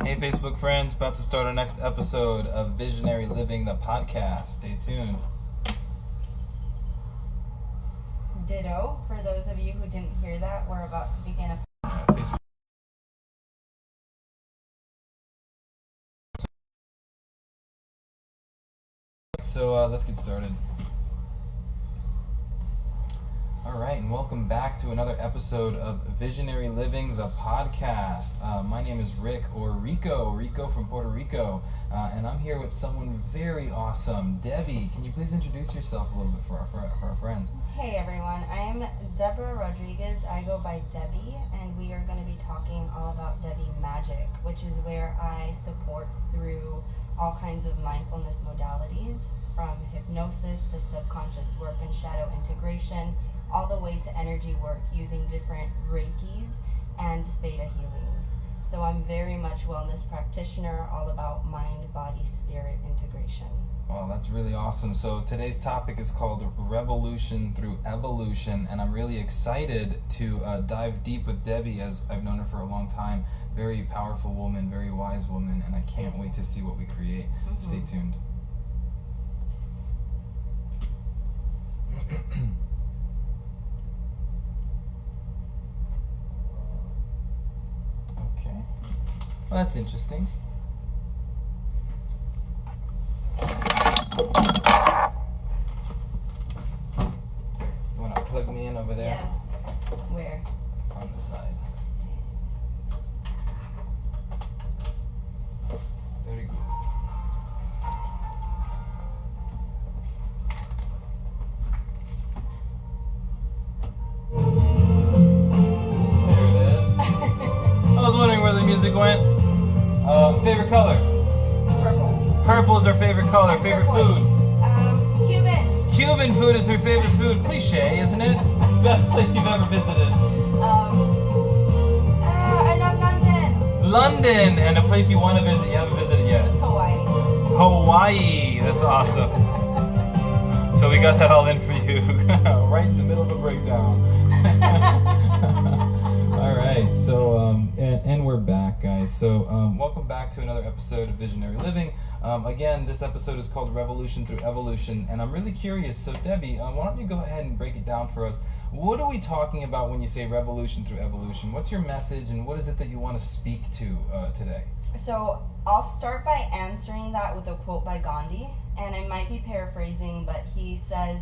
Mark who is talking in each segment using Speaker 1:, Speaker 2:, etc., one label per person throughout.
Speaker 1: Hey, Facebook friends, about to start our next episode of Visionary Living, the podcast. Stay tuned.
Speaker 2: Ditto. For those of you who didn't hear that, we're about to begin a
Speaker 1: Facebook. So let's get started. All right, and welcome back to another episode of Visionary Living, the podcast. My name is Rick, or Rico from Puerto Rico, and I'm here with someone very awesome. Debbie, can you please introduce yourself a little bit for our friends?
Speaker 2: Hey everyone, I'm Deborah Rodriguez. I go by Debbie, and we are going to be talking all about Debbie Magic, which is where I support through all kinds of mindfulness modalities, from hypnosis to subconscious work and shadow integration, all the way to energy work using different Reikis and Theta healings. So I'm very much wellness practitioner, all about mind, body, spirit integration.
Speaker 1: Well, that's really awesome. So today's topic is called Revolution Through Evolution, and I'm really excited to dive deep with Debbie, as I've known her for a long time. Very powerful woman, very wise woman, and I can't wait to see what we create. Stay tuned. Okay. Well, that's interesting. You want to plug me in over there?
Speaker 2: Yes. Where?
Speaker 1: On the side. Very good. There it is. I was wondering where the music went. Favorite color?
Speaker 2: Purple.
Speaker 1: Purple is her favorite color. Favorite food?
Speaker 2: Cuban.
Speaker 1: Cuban food is her favorite food. Cliche, isn't it? Best place you've ever visited?
Speaker 2: I love London.
Speaker 1: London, and a place you want to visit you haven't visited yet.
Speaker 2: Hawaii.
Speaker 1: Hawaii. That's awesome. So we got that all in for you, right in the middle of a breakdown. All right. So and we're back, guys. So welcome back to another episode of Visionary Living. Again, this episode is called Revolution Through Evolution, and I'm really curious. So Debbie, why don't you go ahead and break it down for us? What are we talking about when you say revolution through evolution? What's your message, and what is it that you want to speak to today?
Speaker 2: So I'll start by answering that with a quote by Gandhi, and I might be paraphrasing, but he says,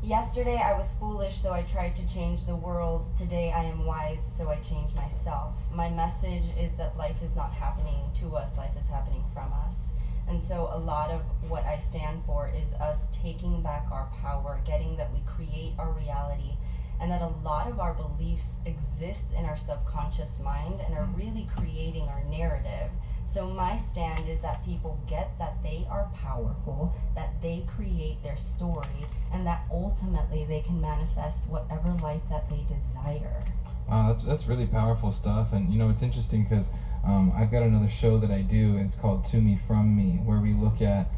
Speaker 2: "Yesterday I was foolish, so I tried to change the world. Today I am wise, so I change myself." My message is that life is not happening to us, life is happening from us. And so a lot of what I stand for is us taking back our power, getting that we create our reality, and that a lot of our beliefs exist in our subconscious mind and are really creating our narrative. So my stand is that people get that they are powerful, that they create their story, and that ultimately they can manifest whatever life that they desire.
Speaker 1: Wow, that's really powerful stuff. And you know, it's interesting because I've got another show that I do, and it's called To Me From Me, where we look at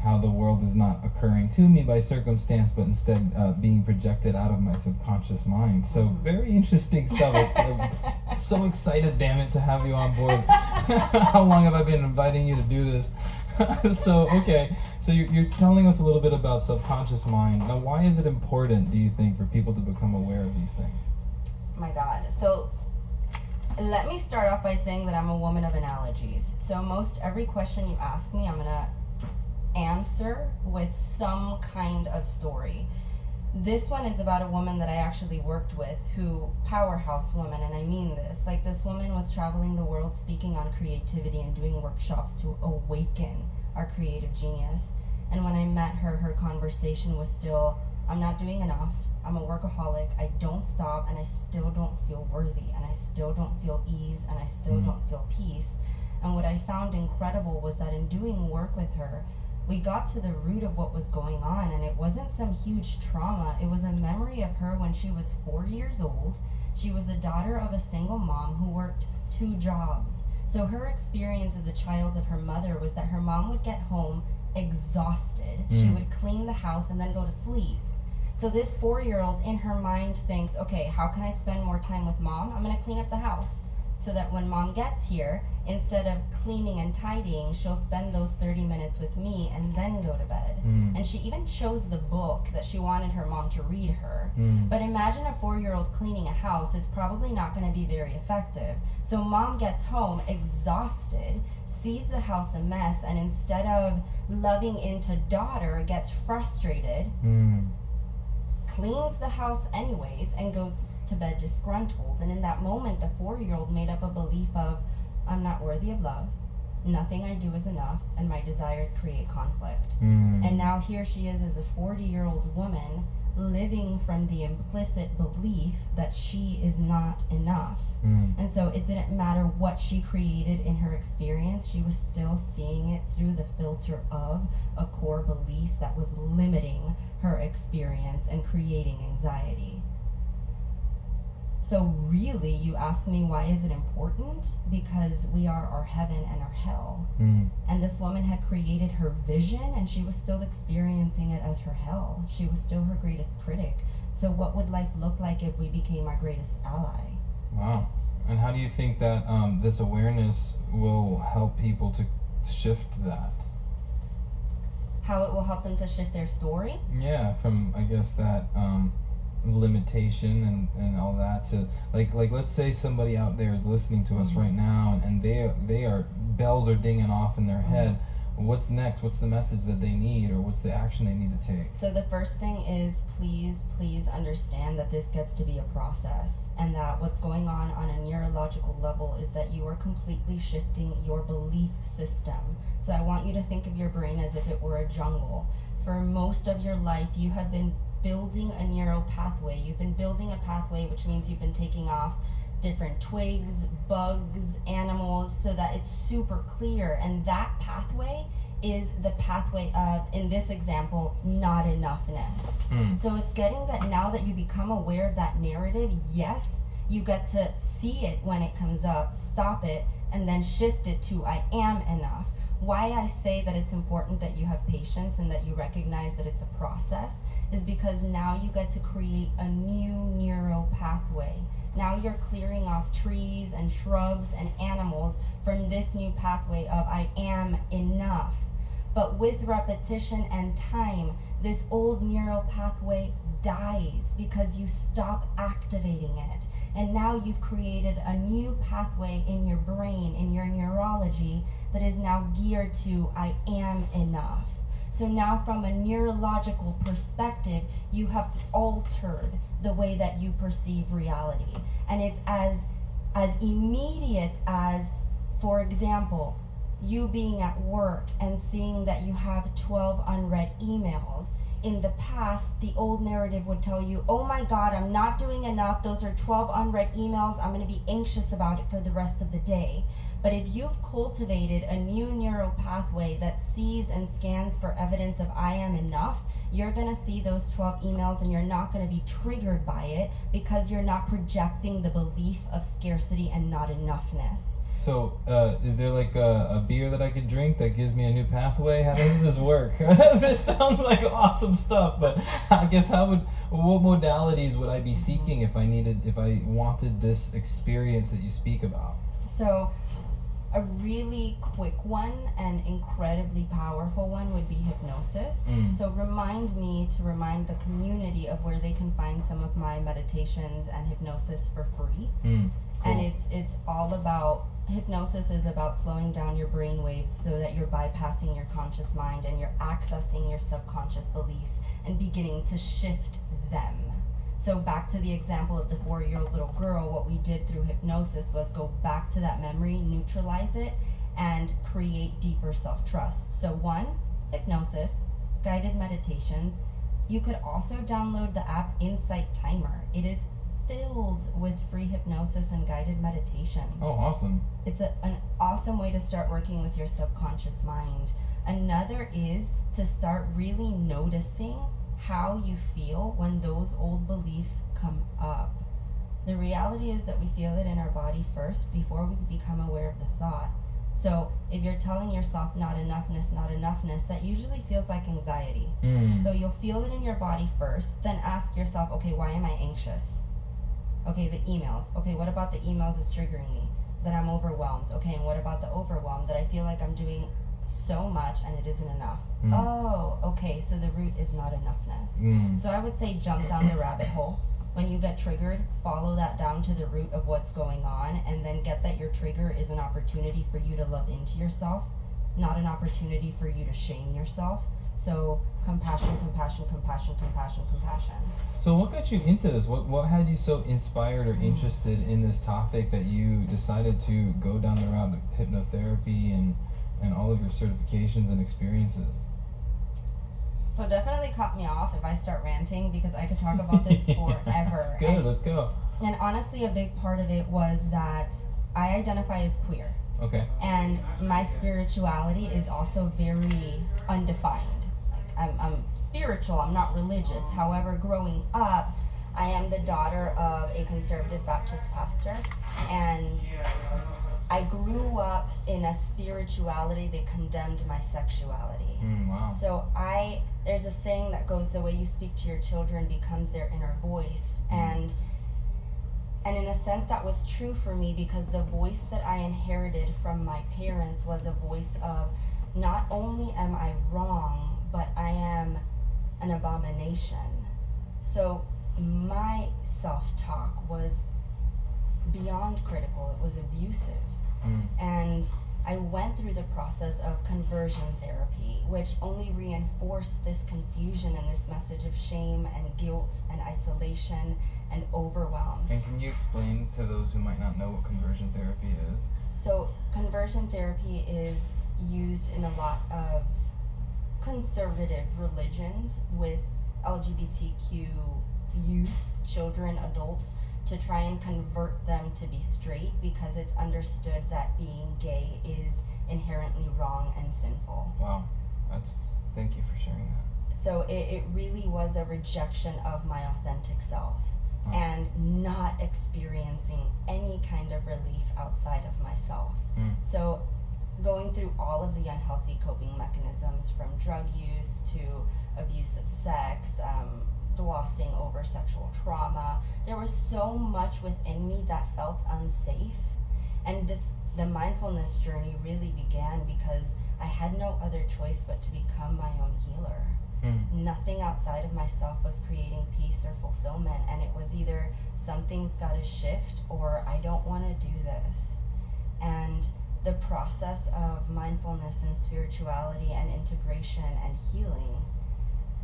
Speaker 1: how the world is not occurring to me by circumstance, but instead being projected out of my subconscious mind. So very interesting stuff. I'm so excited, damn it, to have you on board. How long have I been inviting you to do this? So you're telling us a little bit about subconscious mind. Now, why is it important, do you think, for people to become aware of these things?
Speaker 2: My God. So let me start off by saying that I'm a woman of analogies. So most every question you ask me, I'm going to answer with some kind of story. This one is about a woman that I actually worked with, powerhouse woman, and I mean this. Like, this woman was traveling the world speaking on creativity and doing workshops to awaken our creative genius. And when I met her, her conversation was still, I'm not doing enough. I'm a workaholic. I don't stop, and I still don't feel worthy, and I still don't feel ease, and I still don't feel peace. And what I found incredible was that in doing work with her, we got to the root of what was going on, and it wasn't some huge trauma. It was a memory of her when she was 4 years old. She was the daughter of a single mom who worked 2 jobs. So her experience as a child of her mother was that her mom would get home exhausted. She would clean the house and then go to sleep. So this 4-year-old in her mind thinks, okay, how can I spend more time with mom? I'm going to clean up the house. so that when mom gets here, instead of cleaning and tidying, she'll spend those 30 minutes with me and then go to bed. And she even chose the book that she wanted her mom to read her. But imagine a 4-year-old cleaning a house. It's probably not going to be very effective. So mom gets home exhausted, sees the house a mess, and instead of loving into daughter, gets frustrated, cleans the house anyways, and goes to bed disgruntled. And in that moment, the 4-year-old made up a belief of, I'm not worthy of love, nothing I do is enough, and my desires create conflict. And now here she is as a 40-year-old woman living from the implicit belief that she is not enough. And so it didn't matter what she created in her experience, she was still seeing it through the filter of a core belief that was limiting her experience and creating anxiety. So really, you ask me, why is it important? Because we are our heaven and our hell. And this woman had created her vision, and she was still experiencing it as her hell. She was still her greatest critic. So what would life look like if we became our greatest ally?
Speaker 1: Wow. And how do you think that this awareness will help people to shift that?
Speaker 2: How it will help them to shift their story?
Speaker 1: Yeah, from, I guess, that limitation and all that to like let's say somebody out there is listening to us right now, and they are bells are dinging off in their head. What's next? What's the message that they need, or what's the action they need to take?
Speaker 2: So the first thing is, please understand that this gets to be a process, and that what's going on a neurological level is that you are completely shifting your belief system. So I want you to think of your brain as if it were a jungle. For most of your life, you have been building a neural pathway. You've been building a pathway, which means you've been taking off different twigs, bugs, animals, so that it's super clear. And that pathway is the pathway of, in this example, not enoughness. So it's getting that now that you become aware of that narrative, yes, you get to see it when it comes up, stop it, and then shift it to I am enough. Why I say that it's important that you have patience and that you recognize that it's a process is because now you get to create a new neural pathway. Now you're clearing off trees and shrubs and animals from this new pathway of I am enough. But with repetition and time, this old neural pathway dies because you stop activating it. And now you've created a new pathway in your brain, in your neurology, that is now geared to I am enough. So now from a neurological perspective, you have altered the way that you perceive reality. And it's as immediate as, for example, you being at work and seeing that you have 12 unread emails. In the past, the old narrative would tell you, oh my God, I'm not doing enough. Those are 12 unread emails. I'm going to be anxious about it for the rest of the day. But if you've cultivated a new neural pathway that sees and scans for evidence of I am enough, you're going to see those 12 emails and you're not going to be triggered by it because you're not projecting the belief of scarcity and not enoughness.
Speaker 1: So, is there like a beer that I could drink that gives me a new pathway? How does this work? This sounds like awesome stuff, but I guess what modalities would I be seeking if I wanted this experience that you speak about?
Speaker 2: So, a really quick one and incredibly powerful one would be hypnosis. So remind me to remind the community of where they can find some of my meditations and hypnosis for free.
Speaker 1: Cool.
Speaker 2: And it's all about, hypnosis is about slowing down your brain waves so that you're bypassing your conscious mind and you're accessing your subconscious beliefs and beginning to shift them. So back to the example of the 4-year-old little girl, what we did through hypnosis was go back to that memory, neutralize it, and create deeper self-trust. So 1, hypnosis, guided meditations. You could also download the app Insight Timer. It is filled with free hypnosis and guided meditations.
Speaker 1: Oh, awesome.
Speaker 2: It's an awesome way to start working with your subconscious mind. Another is to start really noticing how you feel when those old beliefs come up. The reality is that we feel it in our body first before we become aware of the thought. So if you're telling yourself not enoughness, that usually feels like anxiety. So you'll feel it in your body first, then ask yourself, okay, why am I anxious? Okay, the emails. Okay, what about the emails is triggering me? that I'm overwhelmed. Okay, and what about the overwhelm? That I feel like I'm doing so much and it isn't enough. Oh, okay, so the root is not enoughness. So I would say jump down the rabbit hole. When you get triggered, follow that down to the root of what's going on, and then get that your trigger is an opportunity for you to love into yourself, not an opportunity for you to shame yourself. So compassion, compassion, compassion, compassion, compassion.
Speaker 1: So what got you into this? What had you so inspired or interested in this topic that you decided to go down the route of hypnotherapy and all of your certifications and experiences?
Speaker 2: So definitely cut me off if I start ranting, because I could talk about this forever.
Speaker 1: Good, let's go.
Speaker 2: And honestly, a big part of it was that I identify as queer.
Speaker 1: Okay.
Speaker 2: And my spirituality is also very undefined. Like I'm spiritual, I'm not religious. However, growing up, I am the daughter of a conservative Baptist pastor, and I grew up in a spirituality that condemned my sexuality.
Speaker 1: Wow.
Speaker 2: So there's a saying that goes, the way you speak to your children becomes their inner voice. And in a sense that was true for me, because the voice that I inherited from my parents was a voice of, not only am I wrong, but I am an abomination. So my self-talk was beyond critical, it was abusive. And I went through the process of conversion therapy, which only reinforced this confusion and this message of shame and guilt and isolation and overwhelm.
Speaker 1: And can you explain to those who might not know what conversion therapy is?
Speaker 2: So conversion therapy is used in a lot of conservative religions with LGBTQ youth, children, adults, to try and convert them to be straight, because it's understood that being gay is inherently wrong and sinful.
Speaker 1: Wow, thank you for sharing that.
Speaker 2: So it really was a rejection of my authentic self, and not experiencing any kind of relief outside of myself. So going through all of the unhealthy coping mechanisms, from drug use to abusive sex, glossing over sexual trauma, there was so much within me that felt unsafe. And the mindfulness journey really began because I had no other choice but to become my own healer. Nothing outside of myself was creating peace or fulfillment, and it was either something's got to shift or I don't want to do this. And the process of mindfulness and spirituality and integration and healing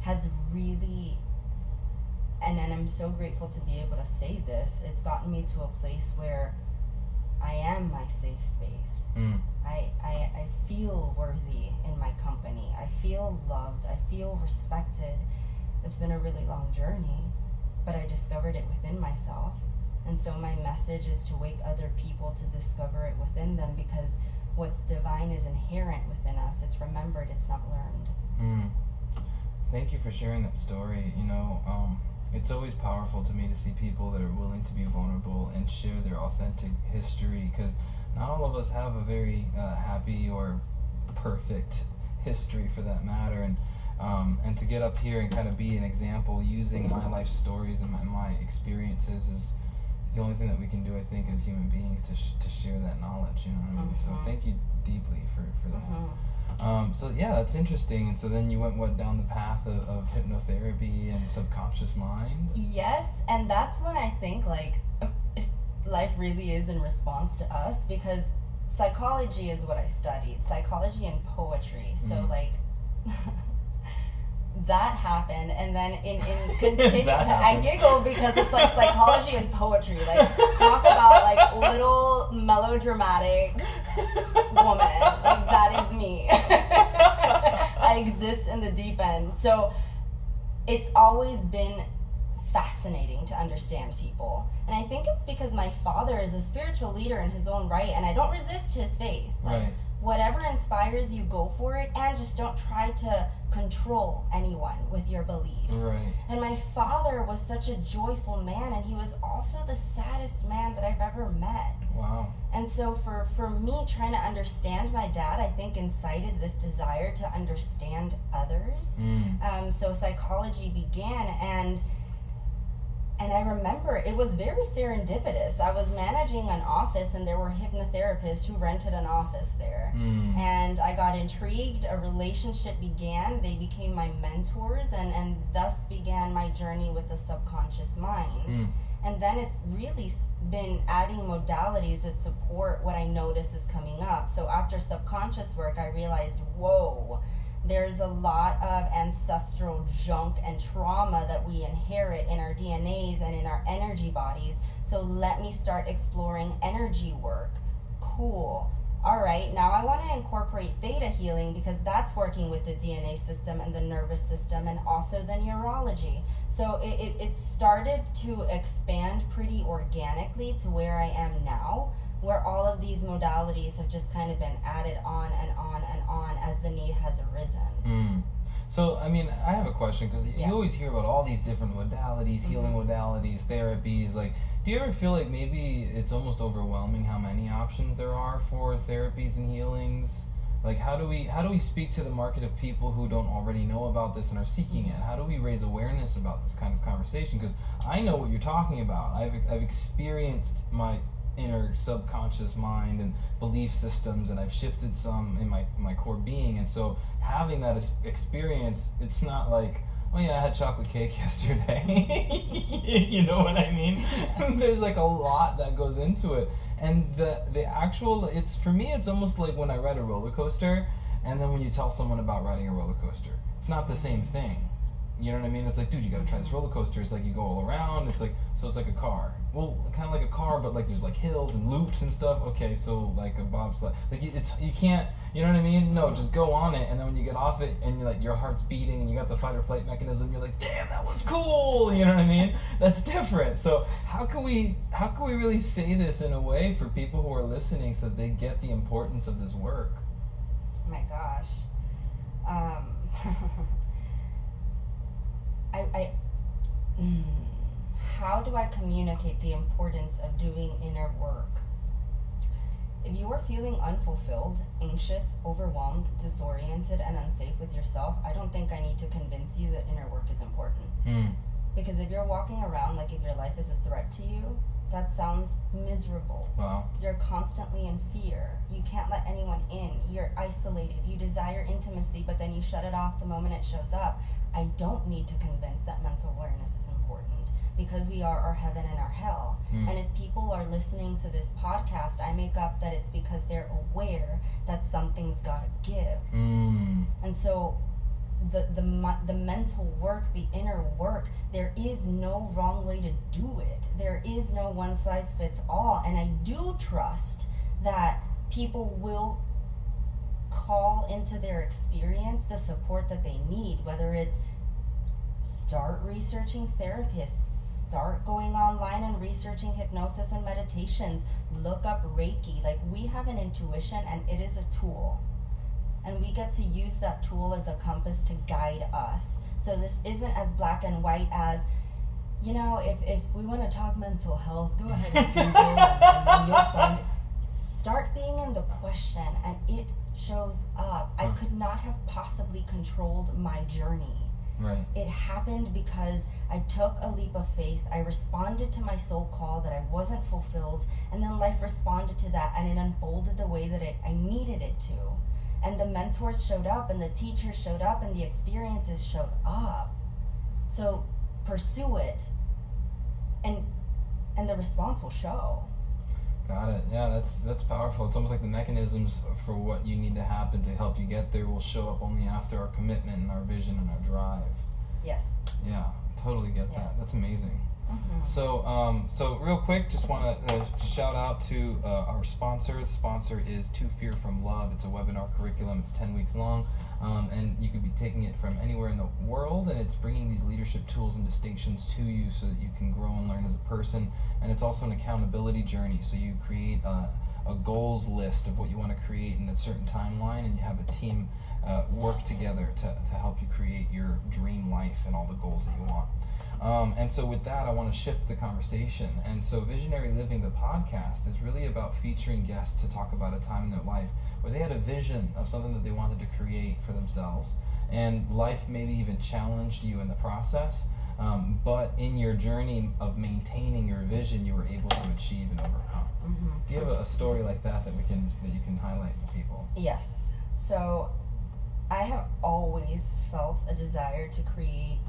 Speaker 2: has really, and I'm so grateful to be able to say this, it's gotten me to a place where I am my safe space. I feel worthy in my company. I feel loved. I feel respected. It's been a really long journey, but I discovered it within myself. And so my message is to wake other people to discover it within them, because what's divine is inherent within us. It's remembered, it's not learned.
Speaker 1: Thank you for sharing that story. It's always powerful to me to see people that are willing to be vulnerable and share their authentic history, because not all of us have a very happy or perfect history, for that matter, and to get up here and kind of be an example using my life stories and my experiences is the only thing that we can do, I think, as human beings, to share that knowledge. You know what I mean? So thank you deeply for that. So yeah, that's interesting. And so then you went down the path of hypnotherapy and subconscious mind?
Speaker 2: Yes, and that's when I think life really is in response to us, because psychology is what I studied, psychology and poetry. So that happened, and then in continue, I giggle because it's like psychology and poetry. Like, talk about like little melodramatic woman. Like, that is me. I exist in the deep end. So it's always been fascinating to understand people, and I think it's because my father is a spiritual leader in his own right, and I don't resist his faith. Like, whatever inspires you, go for it, and just don't try to control anyone with your beliefs. And my father was such a joyful man, and he was also the saddest man that I've ever met.
Speaker 1: Wow.
Speaker 2: And so for me, trying to understand my dad, I think, incited this desire to understand others. So psychology began, and And I remember it was very serendipitous. I was managing an office and there were hypnotherapists who rented an office there. And I got intrigued. A relationship began. They became my mentors, and thus began my journey with the subconscious mind. And then it's really been adding modalities that support what I notice is coming up. So after subconscious work, I realized, whoa, there's a lot of ancestral junk and trauma that we inherit in our DNAs and in our energy bodies. So let me start exploring energy work. Cool. All right, now I want to incorporate theta healing because that's working with the DNA system and the nervous system and also the neurology. So it started to expand pretty organically to where I am now, where all of these modalities have just kind of been added on and on and on as the need has arisen.
Speaker 1: So, I mean, I have a question, because you always hear about all these different modalities, healing modalities, therapies. Like, do you ever feel like maybe it's almost overwhelming how many options there are for therapies and healings? Like, how do we speak to the market of people who don't already know about this and are seeking it? How do we raise awareness about this kind of conversation? Because I know what you're talking about. I've experienced my inner subconscious mind and belief systems, and I've shifted some in my core being. And so having that experience, it's not like, oh yeah, I had chocolate cake yesterday. You know what I mean? There's like a lot that goes into it. And the actual, it's, for me, it's almost like when I ride a roller coaster, and then when you tell someone about riding a roller coaster, it's not the same thing. You know what I mean? It's like, dude, you gotta try this roller coaster. It's like you go all around. It's like, so it's like a car. Well, kind of like a car, but like there's like hills and loops and stuff. Okay, so like a bobsled. Like you can't, you know what I mean? No, just go on it, and then when you get off it and you're like, your heart's beating and you got the fight or flight mechanism, you're like, damn, that was cool. You know what I mean? That's different. So how can we really say this in a way for people who are listening so they get the importance of this work?
Speaker 2: Oh my gosh. How do I communicate the importance of doing inner work? If you are feeling unfulfilled, anxious, overwhelmed, disoriented, and unsafe with yourself, I don't think I need to convince you that inner work is important. Because if you're walking around like if your life is a threat to you, that sounds miserable.
Speaker 1: Wow.
Speaker 2: You're constantly in fear. You can't let anyone in. You're isolated. You desire intimacy, but then you shut it off the moment it shows up. I don't need to convince that mental awareness is important, because we are our heaven and our hell. And if people are listening to this podcast, I make up that it's because they're aware that something's gotta give. And so the mental work, the inner work, there is no wrong way to do it. There is no one size fits all. And I do trust that people will call into their experience the support that they need, whether it's start researching therapists, start going online and researching hypnosis and meditations, look up Reiki. Like, we have an intuition, and it is a tool, and we get to use that tool as a compass to guide us. So this isn't as black and white as, you know, if we want to talk mental health, go ahead and Google and you'll find it. Start being in the question, and it shows up. I could not have possibly controlled my journey.
Speaker 1: Right.
Speaker 2: It happened because I took a leap of faith. I responded to my soul call that I wasn't fulfilled, and then life responded to that, and it unfolded the way that I needed it to. And the mentors showed up, and the teachers showed up, and the experiences showed up. So pursue it, and the response will show.
Speaker 1: Got it. Yeah, that's powerful. It's almost like the mechanisms for what you need to happen to help you get there will show up only after our commitment and our vision and our drive.
Speaker 2: Yes.
Speaker 1: Yeah, totally get that. That's amazing. So real quick, just want to shout out to our sponsor. The sponsor is To Fear From Love. It's a webinar curriculum. It's 10 weeks long, and you could be taking it from anywhere in the world, and it's bringing these leadership tools and distinctions to you so that you can grow and learn as a person. And it's also an accountability journey, so you create a goals list of what you want to create in a certain timeline, and you have a team work together to help you create your dream life and all the goals that you want. And so with that, I want to shift the conversation. And so Visionary Living, the podcast, is really about featuring guests to talk about a time in their life where they had a vision of something that they wanted to create for themselves. And life maybe even challenged you in the process, But in your journey of maintaining your vision, you were able to achieve and overcome. Do you have a story like that you can highlight for people?
Speaker 2: Yes. So I have always felt a desire to create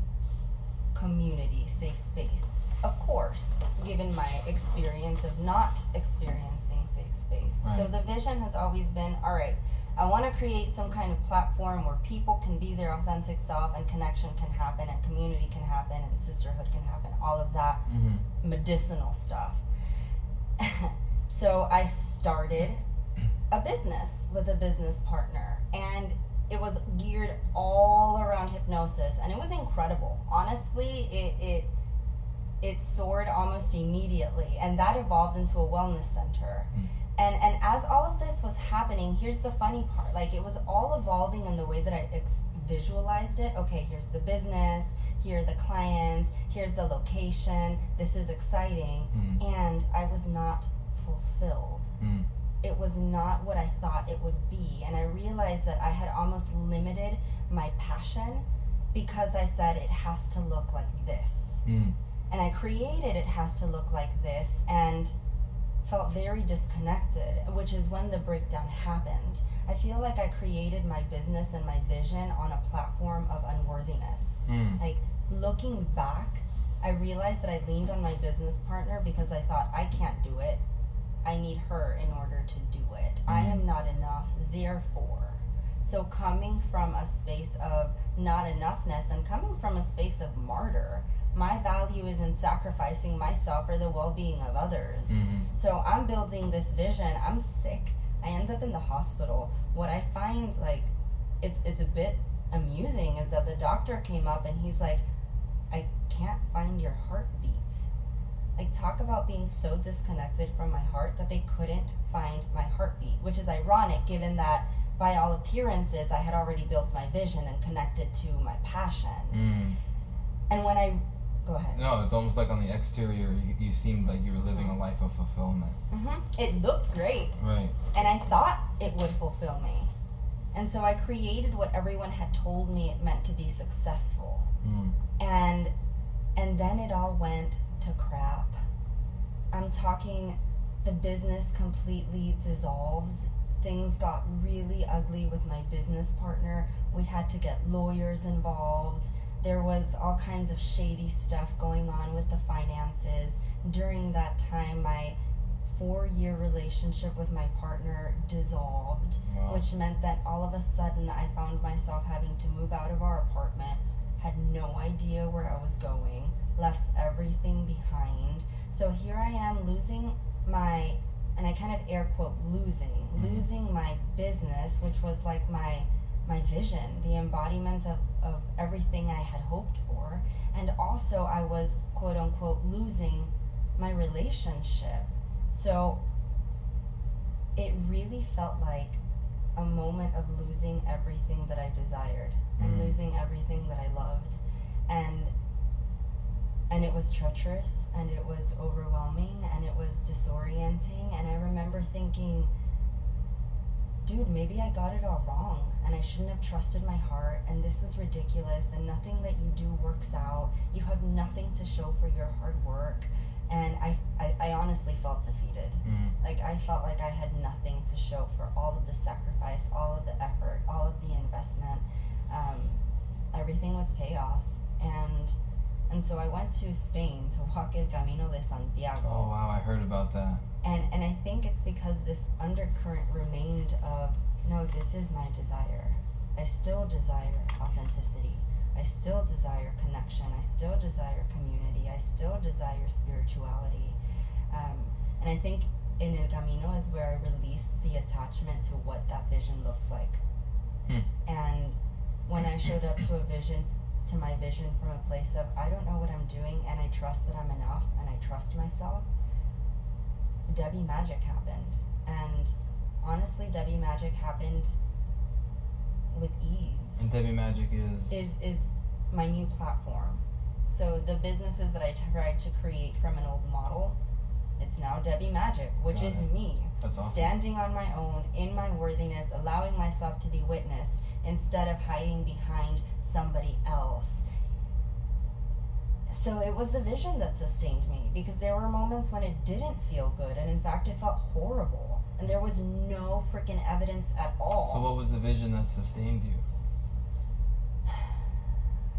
Speaker 2: community, safe space. Of course, given my experience of not experiencing safe space.
Speaker 1: Right.
Speaker 2: So the vision has always been, all right, I want to create some kind of platform where people can be their authentic self and connection can happen and community can happen and sisterhood can happen, all of that medicinal stuff. So I started a business with a business partner, and it was geared all around hypnosis, and it was incredible. Honestly, it soared almost immediately, and that evolved into a wellness center. And as all of this was happening, here's the funny part. Like, it was all evolving in the way that I visualized it. Okay, here's the business, here are the clients, here's the location, this is exciting. And I was not fulfilled. It was not what I thought it would be. And I realized that I had almost limited my passion because I said it has to look like this. And I created it has to look like this, and felt very disconnected, which is when the breakdown happened. I feel like I created my business and my vision on a platform of unworthiness. Like, looking back, I realized that I leaned on my business partner because I thought, I can't do it. I need her in order to do it. I am not enough, therefore. So coming from a space of not enoughness and coming from a space of martyr, my value is in sacrificing myself for the well-being of others. So I'm building this vision. I'm sick. I end up in the hospital. What I find, like, it's a bit amusing is that the doctor came up and he's like, I can't find your heartbeat. Like, talk about being so disconnected from my heart that they couldn't find my heartbeat, which is ironic given that by all appearances I had already built my vision and connected to my passion. And when I go ahead.
Speaker 1: No, it's almost like on the exterior you seemed like you were living a life of fulfillment.
Speaker 2: It looked great.
Speaker 1: Right.
Speaker 2: And I thought it would fulfill me. And so I created what everyone had told me it meant to be successful. And then it all went to crap. I'm talking, the business completely dissolved. Things got really ugly with my business partner. We had to get lawyers involved. There was all kinds of shady stuff going on with the finances. During that time, my 4-year relationship with my partner dissolved, which meant that all of a sudden I found myself having to move out of our apartment, had no idea where I was going, left everything behind. So here I am losing my, and I kind of air quote losing my business, which was like my vision, the embodiment of everything I had hoped for. And also I was quote unquote losing my relationship. So it really felt like a moment of losing everything that I desired and losing everything that I loved. And it was treacherous, and it was overwhelming, and it was disorienting. And I remember thinking, dude, maybe I got it all wrong, and I shouldn't have trusted my heart, and this is ridiculous, and nothing that you do works out. You have nothing to show for your hard work. And I honestly felt defeated. Like, I felt like I had nothing to show for all of the sacrifice, all of the effort, all of the investment. Everything was chaos. And so I went to Spain to walk El Camino de Santiago.
Speaker 1: Oh wow, I heard about that.
Speaker 2: And I think it's because this undercurrent remained of, no, this is my desire. I still desire authenticity. I still desire connection. I still desire community. I still desire spirituality. And I think in El Camino is where I released the attachment to what that vision looks like. And when I showed up to my vision from a place of, I don't know what I'm doing, and I trust that I'm enough, and I trust myself, Debbie Magic happened. And honestly, Debbie Magic happened with ease.
Speaker 1: And Debbie Magic
Speaker 2: is my new platform. So the businesses that I tried to create from an old model, it's now Debbie Magic, which is me.
Speaker 1: That's awesome.
Speaker 2: Standing on my own, in my worthiness, allowing myself to be witnessed instead of hiding behind somebody else. So it was the vision that sustained me, because there were moments when it didn't feel good, and in fact it felt horrible, and there was no freaking evidence at all.
Speaker 1: So what was the vision that sustained you?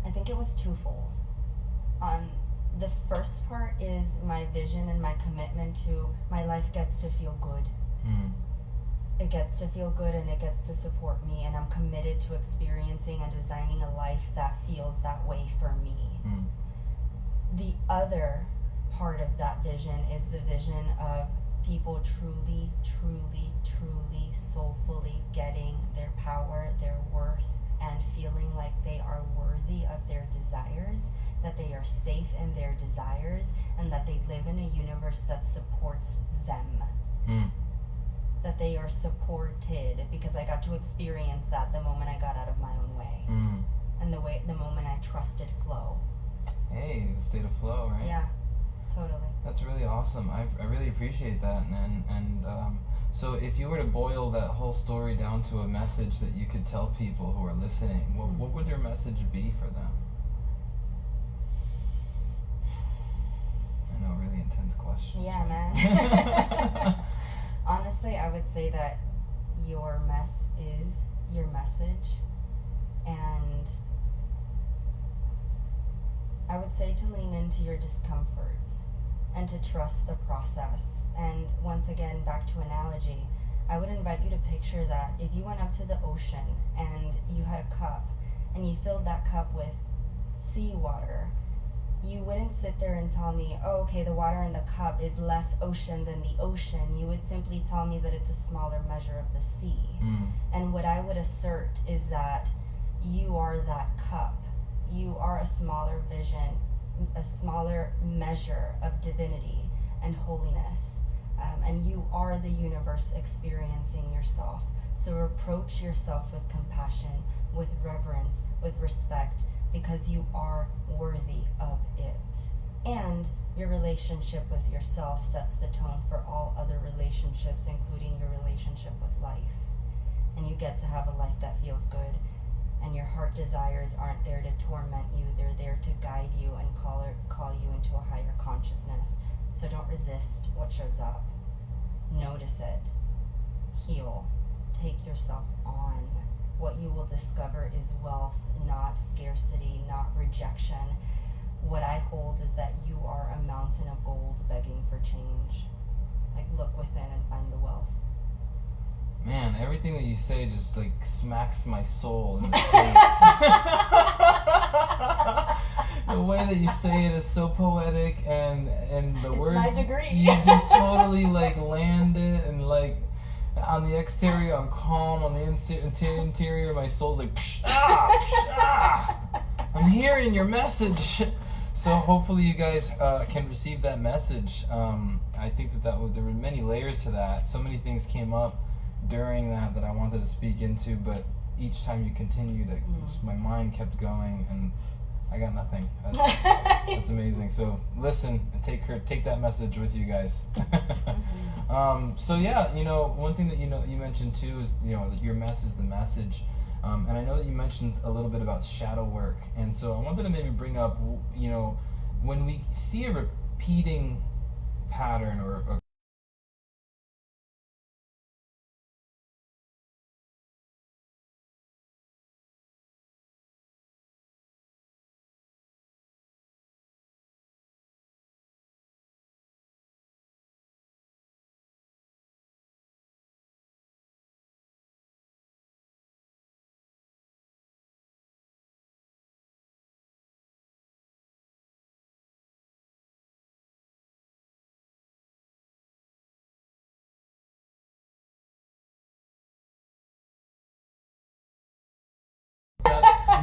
Speaker 2: I think it was twofold. The first part is my vision and my commitment to my life gets to feel good. It gets to feel good, and it gets to support me, and I'm committed to experiencing and designing a life that feels that way for me. The other part of that vision is the vision of people truly, truly, truly, soulfully getting their power, their worth, and feeling like they are worthy of their desires, that they are safe in their desires, and that they live in a universe that supports them. That they are supported, because I got to experience that the moment I got out of my own way. And the moment I trusted flow.
Speaker 1: Hey, the state of flow, right?
Speaker 2: Yeah, totally.
Speaker 1: That's really awesome. I really appreciate that. And so if you were to boil that whole story down to a message that you could tell people who are listening, what would your message be for them? I know, really intense question.
Speaker 2: Yeah, man. Honestly, I would say that your mess is your message, and I would say to lean into your discomforts and to trust the process. And once again, back to analogy, I would invite you to picture that if you went up to the ocean and you had a cup and you filled that cup with seawater, you wouldn't sit there and tell me, oh, okay, the water in the cup is less ocean than the ocean. You would simply tell me that it's a smaller measure of the sea. And what I would assert is that you are that cup. You are a smaller vision, a smaller measure of divinity and holiness. And you are the universe experiencing yourself. So approach yourself with compassion, with reverence, with respect, because you are worthy of it. And your relationship with yourself sets the tone for all other relationships, including your relationship with life. And you get to have a life that feels good. And your heart desires aren't there to torment you. They're there to guide you and call you into a higher consciousness. So don't resist what shows up. Notice it. Heal. Take yourself on. What you will discover is wealth, not scarcity, not rejection. What I hold is that you are a mountain of gold begging for change. Like, look within and find the wealth.
Speaker 1: Man, everything that you say just like smacks my soul in the face. The way that you say it is so poetic, and the
Speaker 2: It's
Speaker 1: words
Speaker 2: my degree.
Speaker 1: you just totally like land it, and like on the exterior I'm calm, on the interior my soul's like psh, I'm hearing your message. So hopefully you guys can receive that message. I think that there were many layers to that. So many things came up during that I wanted to speak into, but each time you continued, my mind kept going, and I got nothing. That's amazing. So listen and take that message with you guys. So yeah, one thing that you mentioned too is that your mess is the message, and I know that you mentioned a little bit about shadow work, and so I wanted to maybe bring up when we see a repeating pattern or a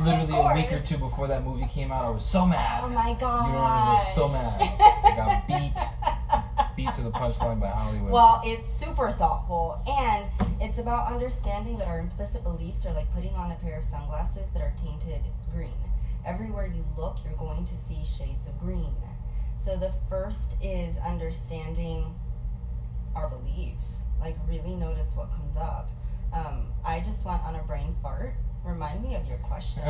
Speaker 1: literally a week or two before that movie came out, I was so mad.
Speaker 2: Oh my god.
Speaker 1: You know, I was so mad. I got beat to the punchline by Hollywood.
Speaker 2: Well, it's super thoughtful, and it's about understanding that our implicit beliefs are like putting on a pair of sunglasses that are tainted green. Everywhere you look, you're going to see shades of green. So the first is understanding our beliefs. Like, really notice what comes up. I just went on a brain fart. Remind me of your question.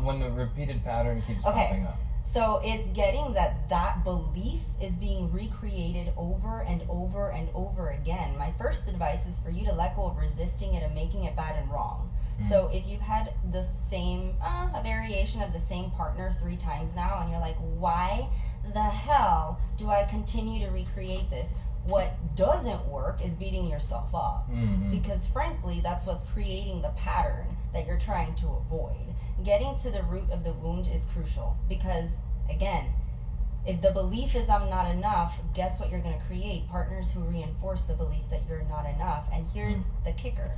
Speaker 1: When the repeated pattern keeps popping up.
Speaker 2: So it's getting that belief is being recreated over and over and over again. My first advice is for you to let go of resisting it and making it bad and wrong. So if you've had the same, a variation of the same partner 3 times now, and you're like, why the hell do I continue to recreate this? What doesn't work is beating yourself up. Because frankly, that's what's creating the pattern that you're trying to avoid. Getting to the root of the wound is crucial because, again, if the belief is I'm not enough, guess what you're going to create? Partners who reinforce the belief that you're not enough. And here's the kicker.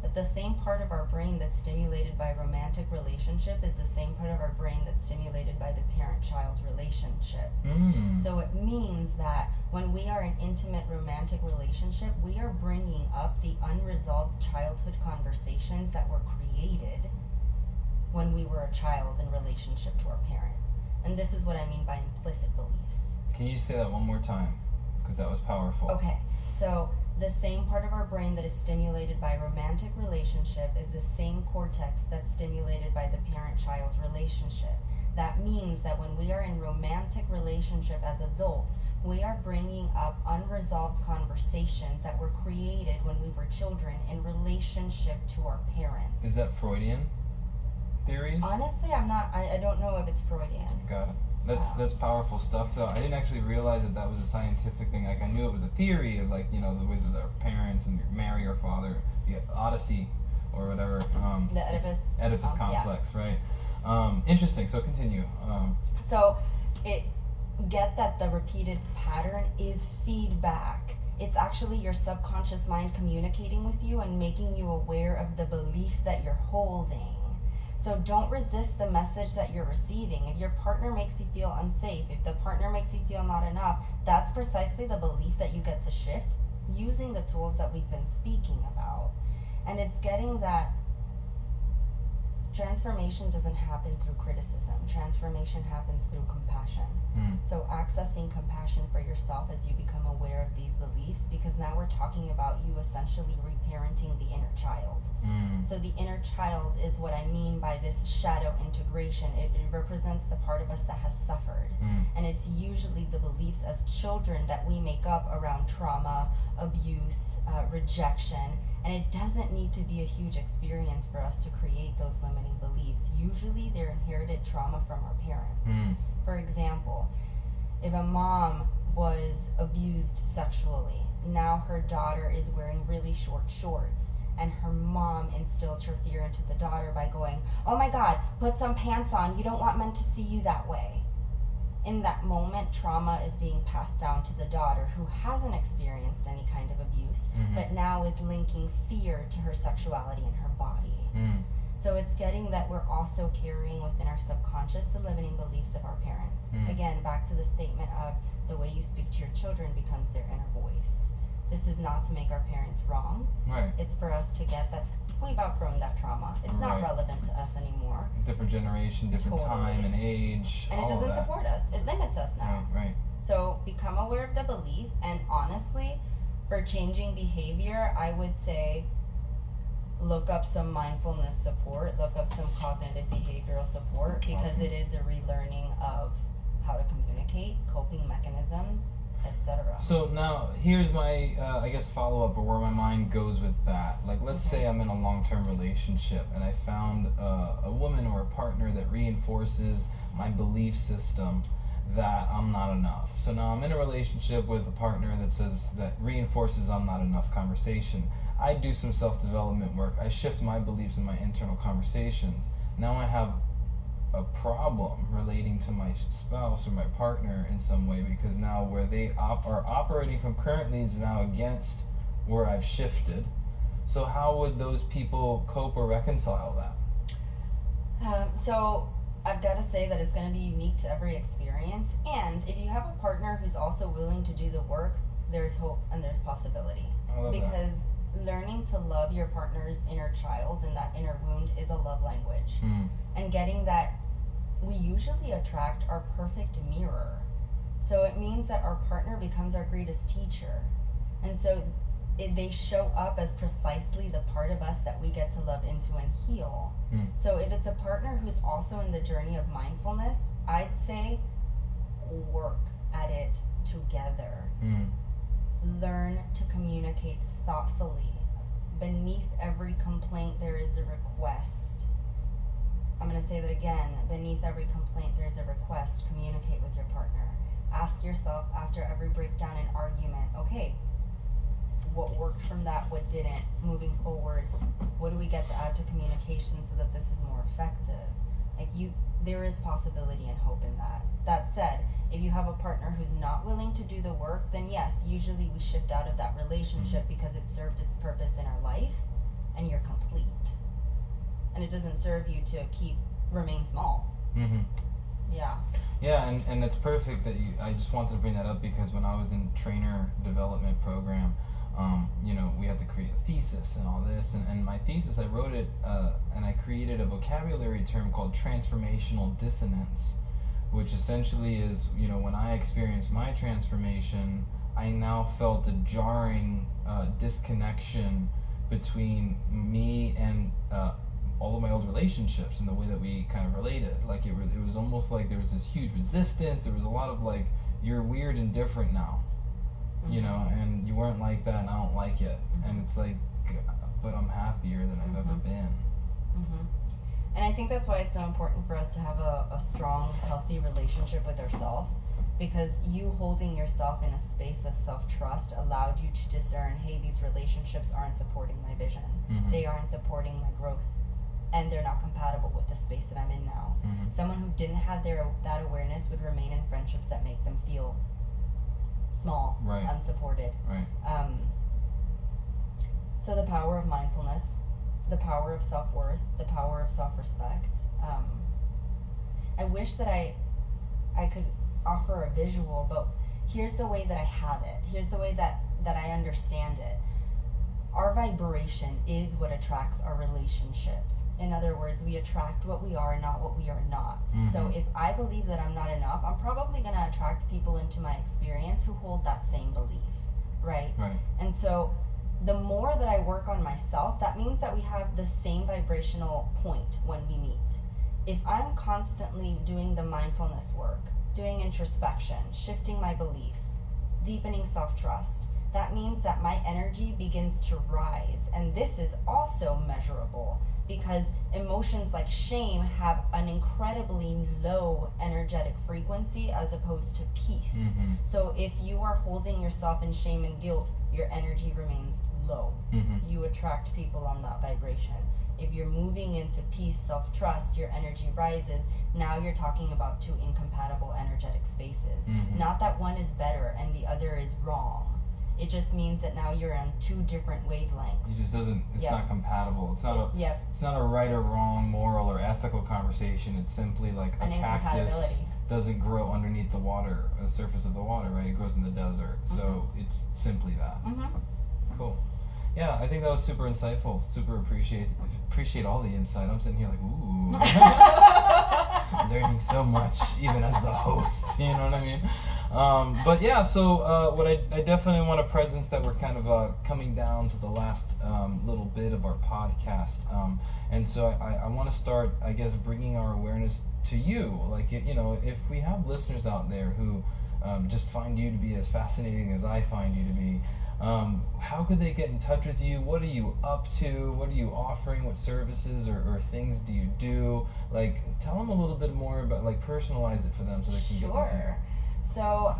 Speaker 2: That the same part of our brain that's stimulated by romantic relationship is the same part of our brain that's stimulated by the parent-child relationship. So it means that when we are in intimate romantic relationship, we are bringing up the unresolved childhood conversations that were created when we were a child in relationship to our parent. And this is what I mean by implicit beliefs.
Speaker 1: Can you say that one more time? Because that was powerful.
Speaker 2: Okay, so the same part of our brain that is stimulated by romantic relationship is the same cortex that's stimulated by the parent-child relationship. That means that when we are in romantic relationship as adults, we are bringing up unresolved conversations that were created when we were children in relationship to our parents.
Speaker 1: Is that Freudian theories?
Speaker 2: Honestly, I don't know if it's Freudian.
Speaker 1: Got it. That's powerful stuff, though. I didn't actually realize that was a scientific thing. Like, I knew it was a theory of, like, you know, the way that our parents and marry your father, the Odyssey or whatever.
Speaker 2: The
Speaker 1: Oedipus complex, right? Interesting. So continue.
Speaker 2: So get that the repeated pattern is feedback. It's actually your subconscious mind communicating with you and making you aware of the belief that you're holding. So don't resist the message that you're receiving. If your partner makes you feel unsafe, if the partner makes you feel not enough, that's precisely the belief that you get to shift using the tools that we've been speaking about. And it's getting that transformation doesn't happen through criticism. Transformation happens through compassion. So accessing compassion for yourself as you become aware of these beliefs, because now we're talking about you essentially reparenting the inner child. So the inner child is what I mean by this shadow integration. It represents the part of us that has suffered. And it's usually the beliefs as children that we make up around trauma, abuse, rejection. And it doesn't need to be a huge experience for us to create those limiting beliefs. Usually they're inherited trauma from our parents. For example, if a mom was abused sexually, now her daughter is wearing really short shorts, and her mom instills her fear into the daughter by going, "Oh my God, put some pants on, you don't want men to see you that way." In that moment, trauma is being passed down to the daughter who hasn't experienced any kind of abuse, but now is linking fear to her sexuality and her body. So it's getting that we're also carrying within our subconscious the limiting beliefs of our parents. Again, back to the statement of the way you speak to your children becomes their inner voice. This is not to make our parents wrong.
Speaker 1: Right.
Speaker 2: It's for us to get that we've outgrown that trauma. It's not relevant to us anymore.
Speaker 1: Different generation, different time and age.
Speaker 2: And it doesn't support us. It limits us now.
Speaker 1: Right.
Speaker 2: So become aware of the belief, and honestly, for changing behavior, I would say look up some mindfulness support, look up some cognitive behavioral support, because it is a relearning of how to communicate, coping mechanisms, etc.
Speaker 1: So now here's my I guess follow-up, or where my mind goes with that. Like, let's say I'm in a long-term relationship and I found a woman or a partner that reinforces my belief system that I'm not enough. So now I'm in a relationship with a partner that reinforces I'm not enough conversation. I do some self-development work. I shift my beliefs in my internal conversations. Now I have a problem relating to my spouse or my partner in some way, because now where they are operating from currently is now against where I've shifted. So how would those people cope or reconcile that?
Speaker 2: So I've got to say that it's going to be unique to every experience, and if you have a partner who's also willing to do the work, there's hope and there's possibility. Because learning to love your partner's inner child and that inner wound is a love language. And getting that we usually attract our perfect mirror. So it means that our partner becomes our greatest teacher. And so they show up as precisely the part of us that we get to love into and heal. So if it's a partner who's also in the journey of mindfulness, I'd say work at it together. Learn to communicate thoughtfully. Beneath every complaint, there is a request. I'm going to say that again. Beneath every complaint, there's a request. Communicate with your partner. Ask yourself after every breakdown and argument, okay, what worked from that, what didn't? Moving forward, what do we get to add to communication so that this is more effective? There is possibility and hope in that. That said, if you have a partner who's not willing to do the work, then yes, usually we shift out of that relationship because it served its purpose in our life and you're complete. And it doesn't serve you to remain small. Yeah.
Speaker 1: Yeah, and it's perfect that I just wanted to bring that up because when I was in trainer development program, we had to create a thesis and all this, and my thesis, I wrote it, and I created a vocabulary term called transformational dissonance, which essentially is, when I experienced my transformation, I now felt a jarring disconnection between me and all of my old relationships and the way that we kind of related. Like it was almost like there was this huge resistance. There was a lot of like, you're weird and different now, and you weren't like that and I don't like it. And it's like, but I'm happier than I've ever been.
Speaker 2: And I think that's why it's so important for us to have a strong, healthy relationship with ourselves, because you holding yourself in a space of self-trust allowed you to discern, hey, these relationships aren't supporting my vision. They aren't supporting my growth. And they're not compatible with the space that I'm in now. Someone who didn't have that awareness would remain in friendships that make them feel small, unsupported. So the power of mindfulness, the power of self-worth, the power of self-respect. I wish that I could offer a visual, but here's the way that I have it. Here's the way that I understand it. Our vibration is what attracts our relationships. In other words, we attract what we are, not what we are not. So if I believe that I'm not enough, I'm probably going to attract people into my experience who hold that same belief, right? And so the more that I work on myself, that means that we have the same vibrational point when we meet. If I'm constantly doing the mindfulness work, doing introspection, shifting my beliefs, deepening self-trust, that means that my energy begins to rise. And this is also measurable because emotions like shame have an incredibly low energetic frequency as opposed to peace. So if you are holding yourself in shame and guilt, your energy remains low. You attract people on that vibration. If you're moving into peace, self-trust, your energy rises. Now you're talking about two incompatible energetic spaces. Not that one is better and the other is wrong. It just means that now you're on two different wavelengths.
Speaker 1: It's not compatible. It's not a right or wrong moral or ethical conversation. It's simply like a cactus doesn't grow underneath the water, the surface of the water, right? It grows in the desert. So it's simply that. Cool. Yeah, I think that was super insightful. Super appreciate all the insight. I'm sitting here like, ooh. Learning so much, even as the host, you know what I mean? But yeah, so what I definitely want to presence that we're kind of coming down to the last little bit of our podcast. And so I want to start, I guess, bringing our awareness to you. Like, if we have listeners out there who just find you to be as fascinating as I find you to be, how could they get in touch with you? What are you up to? What are you offering? What services or things do you do? Like, tell them a little bit more about, like, personalize it for them so they can get with you.
Speaker 2: So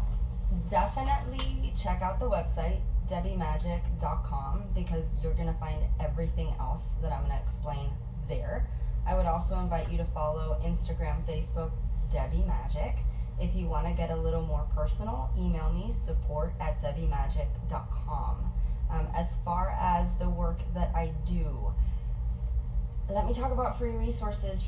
Speaker 2: definitely check out the website, debbiemagic.com, because you're going to find everything else that I'm going to explain there. I would also invite you to follow Instagram, Facebook, Debbie Magic. If you want to get a little more personal, email me, support@debbiemagic.com. As far as the work that I do, let me talk about free resources.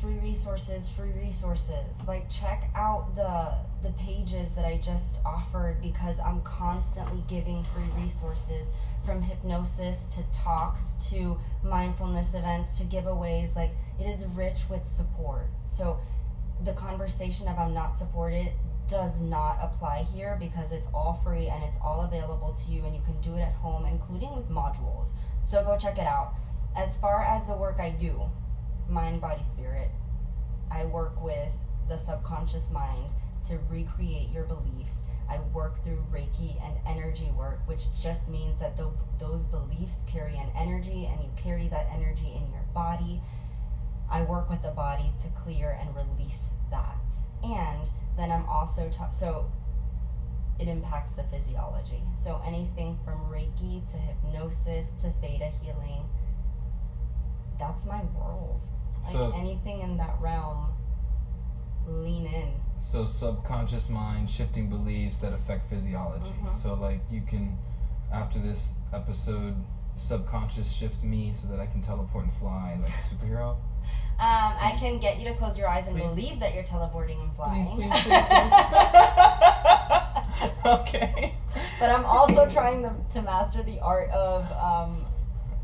Speaker 2: Like, check out the pages that I just offered, because I'm constantly giving free resources, from hypnosis to talks to mindfulness events to giveaways. Like, it is rich with support. So the conversation of I'm not supported does not apply here because it's all free and it's all available to you, and you can do it at home, including with modules. So go check it out. As far as the work I do, mind, body, spirit, I work with the subconscious mind to recreate your beliefs. I work through Reiki and energy work, which just means that those beliefs carry an energy, and you carry that energy in your body. I work with the body to clear and release that. And then I'm also so it impacts the physiology. So anything from Reiki to hypnosis to theta healing, that's my world. Like
Speaker 1: So-
Speaker 2: anything in that realm, lean in.
Speaker 1: So subconscious mind, shifting beliefs that affect physiology.
Speaker 2: Mhm.
Speaker 1: So like you can, after this episode, subconscious shift me so that I can teleport and fly like a superhero.
Speaker 2: I
Speaker 1: Please.
Speaker 2: can get you to close your eyes and
Speaker 1: Please.
Speaker 2: believe that you're teleporting and flying.
Speaker 1: Please. Okay.
Speaker 2: But I'm also trying to master the art of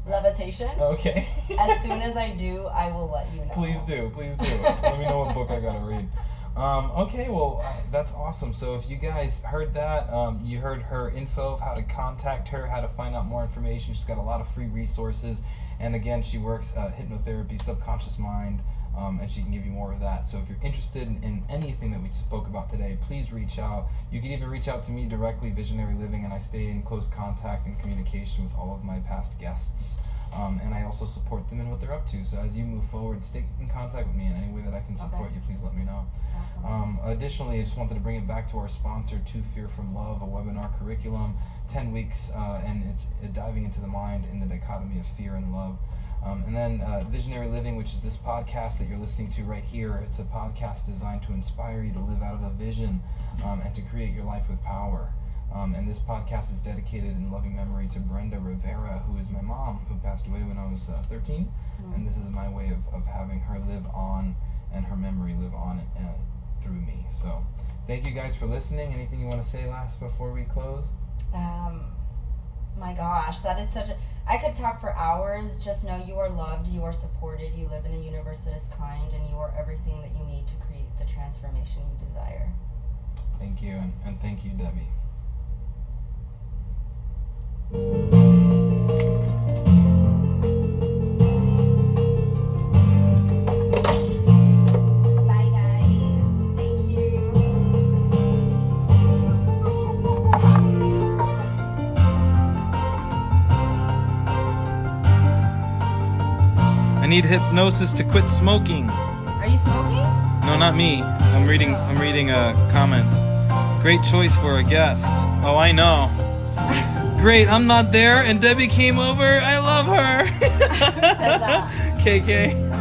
Speaker 2: levitation.
Speaker 1: Okay.
Speaker 2: As soon as I do, I will let you know.
Speaker 1: Please do. Let me know what book I gotta read. Okay, well, that's awesome. So if you guys heard that, you heard her info of how to contact her, how to find out more information. She's got a lot of free resources. And again, she works hypnotherapy, subconscious mind, and she can give you more of that. So if you're interested in anything that we spoke about today, please reach out. You can even reach out to me directly, Visionary Living, and I stay in close contact and communication with all of my past guests. And I also support them in what they're up to. So as you move forward, stay in contact with me in any way that I can support
Speaker 2: Okay.
Speaker 1: you. Please let me know.
Speaker 2: Awesome.
Speaker 1: Additionally, I just wanted to bring it back to our sponsor, To Fear From Love, a webinar curriculum, 10 weeks, and it's diving into the mind in the dichotomy of fear and love. And then Visionary Living, which is this podcast that you're listening to right here. It's a podcast designed to inspire you to live out of a vision and to create your life with power. And this podcast is dedicated in loving memory to Brenda Rivera, who is my mom, who passed away when I was 13. And this is my way of having her live on and her memory live on through me. So thank you guys for listening. Anything you want to say last before we close?
Speaker 2: My gosh, that is such a... I could talk for hours. Just know you are loved, you are supported, you live in a universe that is kind, and you are everything that you need to create the transformation you desire.
Speaker 1: Thank you, and thank you, Debbie.
Speaker 2: Bye, guys. Thank you.
Speaker 1: I need hypnosis to quit smoking.
Speaker 2: Are you smoking?
Speaker 1: No, not me. I'm reading comments. Great choice for a guest. Oh, I know. Great, I'm not there and Debbie came over. I love her.
Speaker 2: Said that.
Speaker 1: KK.